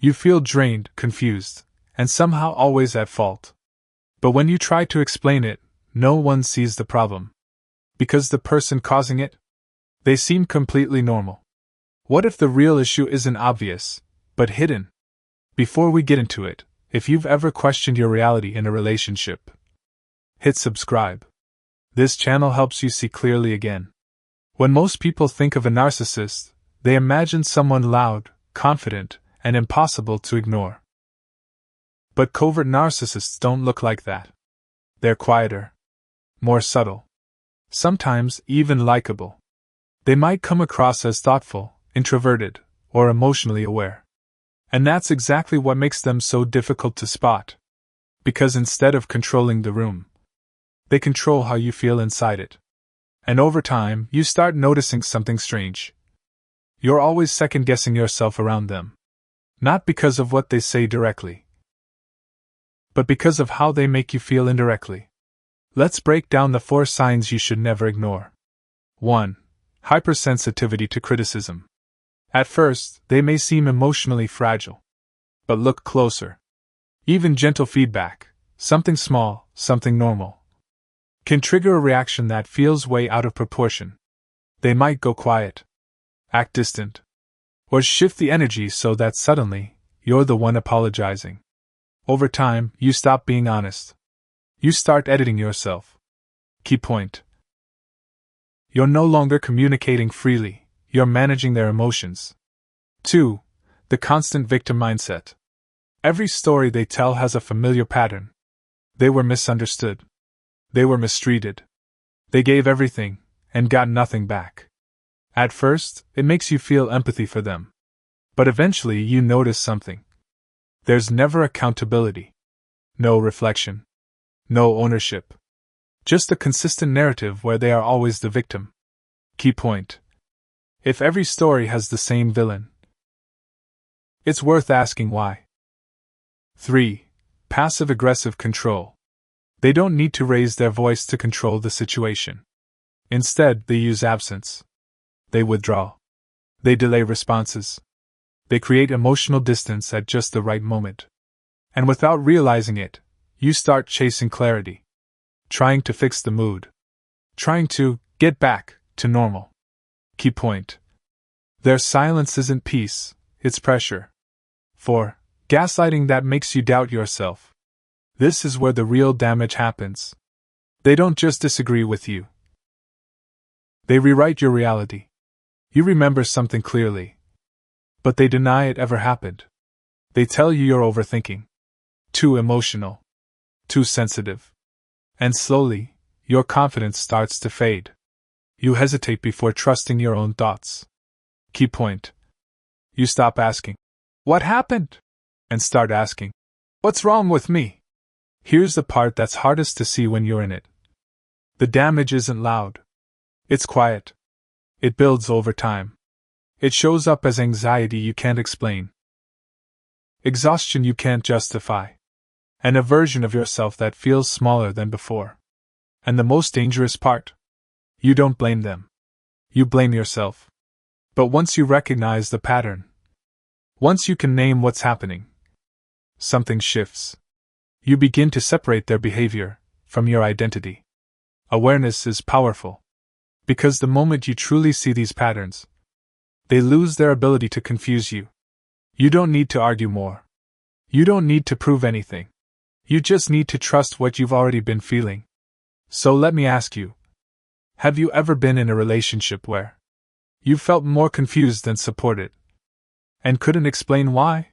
You feel drained, confused, and somehow always at fault. But when you try to explain it, no one sees the problem. Because the person causing it? They seem completely normal. What if the real issue isn't obvious, but hidden? Before we get into it, if you've ever questioned your reality in a relationship, hit subscribe. This channel helps you see clearly again. When most people think of a narcissist, they imagine someone loud, confident, and impossible to ignore. But covert narcissists don't look like that. They're quieter, more subtle, sometimes even likable. They might come across as thoughtful, introverted, or emotionally aware. And that's exactly what makes them so difficult to spot. Because instead of controlling the room, they control how you feel inside it. And over time, you start noticing something strange. You're always second-guessing yourself around them. Not because of what they say directly, but because of how they make you feel indirectly. Let's break down the 4 signs you should never ignore. 1. Hypersensitivity to criticism. At first, they may seem emotionally fragile. But look closer. Even gentle feedback, something small, something normal, can trigger a reaction that feels way out of proportion. They might go quiet, act distant, or shift the energy so that suddenly, you're the one apologizing. Over time, you stop being honest. You start editing yourself. Key point. You're no longer communicating freely, you're managing their emotions. 2. The constant victim mindset. Every story they tell has a familiar pattern. They were misunderstood. They were mistreated. They gave everything, and got nothing back. At first, it makes you feel empathy for them. But eventually you notice something. There's never accountability. No reflection. No ownership. Just a consistent narrative where they are always the victim. Key point. If every story has the same villain, it's worth asking why. 3. Passive-aggressive control. They don't need to raise their voice to control the situation. Instead, they use absence. They withdraw. They delay responses. They create emotional distance at just the right moment. And without realizing it, you start chasing clarity. Trying to fix the mood. Trying to get back to normal. Key point. Their silence isn't peace, it's pressure. 4. Gaslighting that makes you doubt yourself. This is where the real damage happens. They don't just disagree with you. They rewrite your reality. You remember something clearly, but they deny it ever happened. They tell you you're overthinking. Too emotional. Too sensitive. And slowly, your confidence starts to fade. You hesitate before trusting your own thoughts. Key point. You stop asking, "What happened?" and start asking, "What's wrong with me?" Here's the part that's hardest to see when you're in it. The damage isn't loud. It's quiet. It builds over time. It shows up as anxiety you can't explain, exhaustion you can't justify, and a version of yourself that feels smaller than before. And the most dangerous part? You don't blame them. You blame yourself. But once you recognize the pattern, once you can name what's happening, something shifts. You begin to separate their behavior from your identity. Awareness is powerful. Because the moment you truly see these patterns, they lose their ability to confuse you. You don't need to argue more. You don't need to prove anything. You just need to trust what you've already been feeling. So let me ask you, have you ever been in a relationship where you felt more confused than supported, and couldn't explain why?